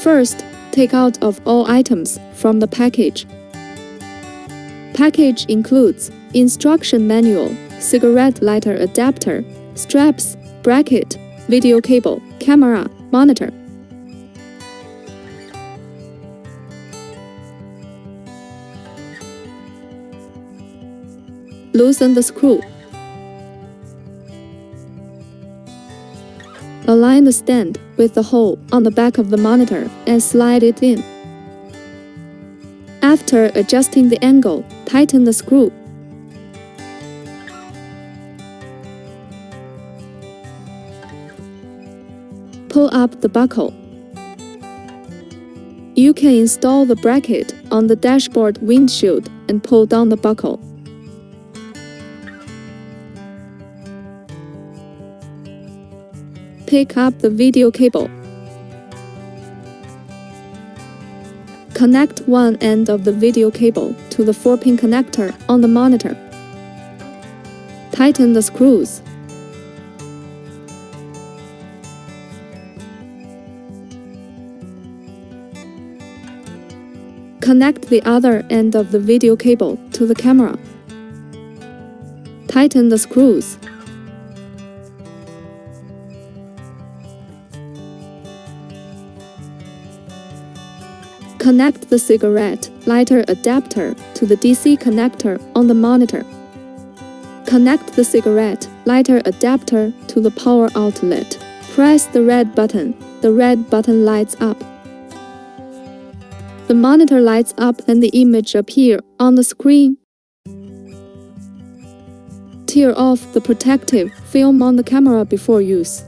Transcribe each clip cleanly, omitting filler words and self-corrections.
First, take out of all items from the package. Package includes instruction manual, cigarette lighter adapter, straps, bracket, video cable, camera, monitor. Loosen the screw. Align the stand with the hole on the back of the monitor and slide it in. After adjusting the angle, tighten the screw. Pull up the buckle. You can install the bracket on the dashboard windshield and pull down the buckle. Pick up the video cable. Connect one end of the video cable to the 4-pin connector on the monitor. Tighten the screws. Connect the other end of the video cable to the camera. Tighten the screws. Connect the cigarette lighter adapter to the DC connector on the monitor. Connect the cigarette lighter adapter to the power outlet. Press the red button. The red button lights up. The monitor lights up and the image appears on the screen. Tear off the protective film on the camera before use.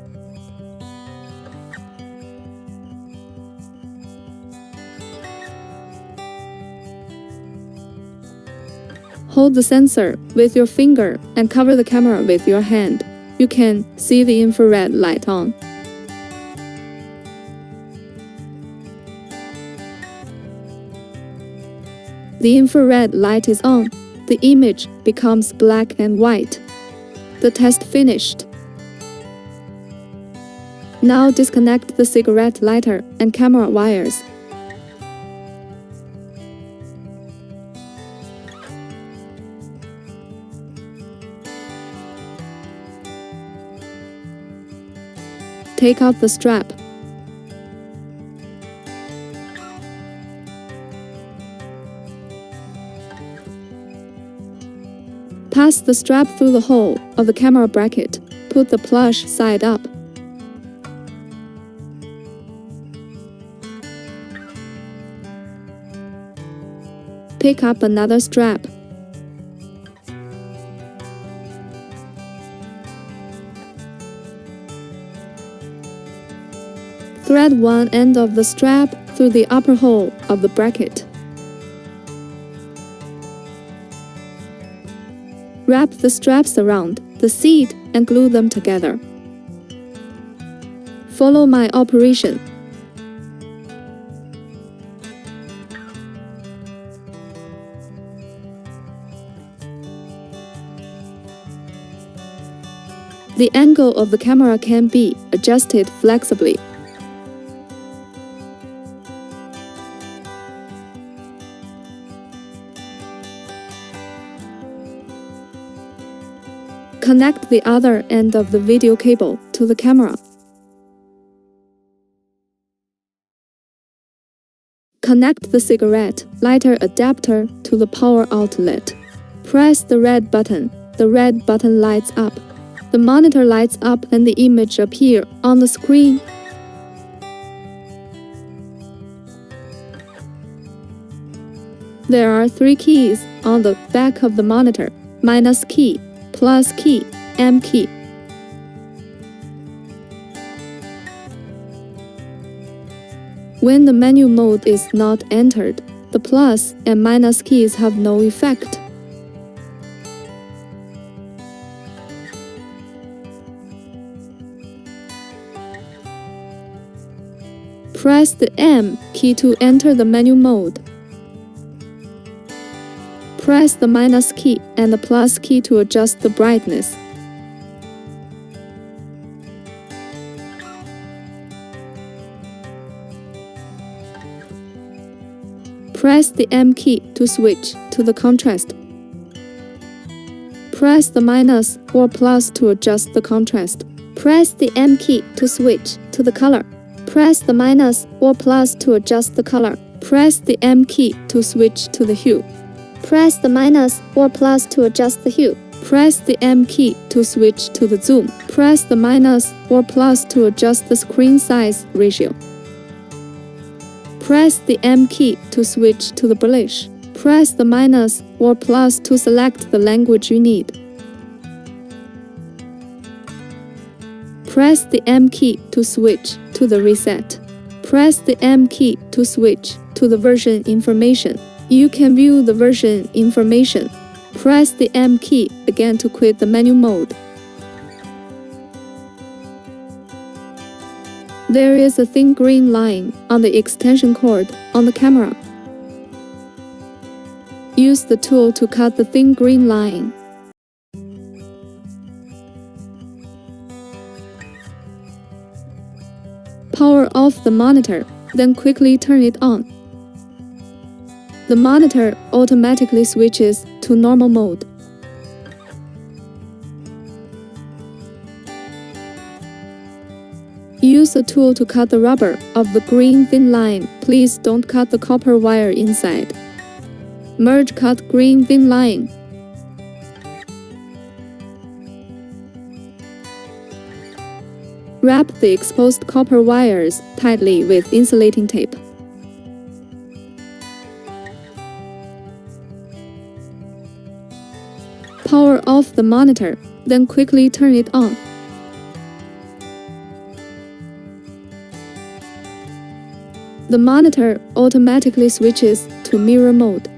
Hold the sensor with your finger and cover the camera with your hand. You can see the infrared light on. The infrared light is on. The image becomes black and white. The test finished. Now disconnect the cigarette lighter and camera wires. Take out the strap. Pass the strap through the hole of the camera bracket. Put the plush side up. Pick up another strap. Thread one end of the strap through the upper hole of the bracket. Wrap the straps around the seat and glue them together. Follow my operation. The angle of the camera can be adjusted flexibly. Connect the other end of the video cable to the camera. Connect the cigarette lighter adapter to the power outlet. Press the red button. The red button lights up. The monitor lights up and the image appears on the screen. There are 3 keys on the back of the monitor: minus key, plus key, M key. When the menu mode is not entered, the plus and minus keys have no effect. Press the M key to enter the menu mode. Press the minus key and the plus key to adjust the brightness. Press the M key to switch to the contrast. Press the minus or plus to adjust the contrast. Press the M key to switch to the color. Press the minus or plus to adjust the color. Press the M key to switch to the hue. Press the minus or plus to adjust the hue. Press the M key to switch to the zoom. Press the minus or plus to adjust the screen size ratio. Press the M key to switch to the English. Press the minus or plus to select the language you need. Press the M key to switch to the reset. Press the M key to switch to the version information. You can view the version information. Press the M key again to quit the menu mode. There is a thin green line on the extension cord on the camera. Use the tool to cut the thin green line. Power off the monitor, then quickly turn it on. The monitor automatically switches to normal mode. Use the tool to cut the rubber of the green thin line. Please don't cut the copper wire inside. Merge cut green thin line. Wrap the exposed copper wires tightly with insulating tape. Power off the monitor, then quickly turn it on. The monitor automatically switches to mirror mode.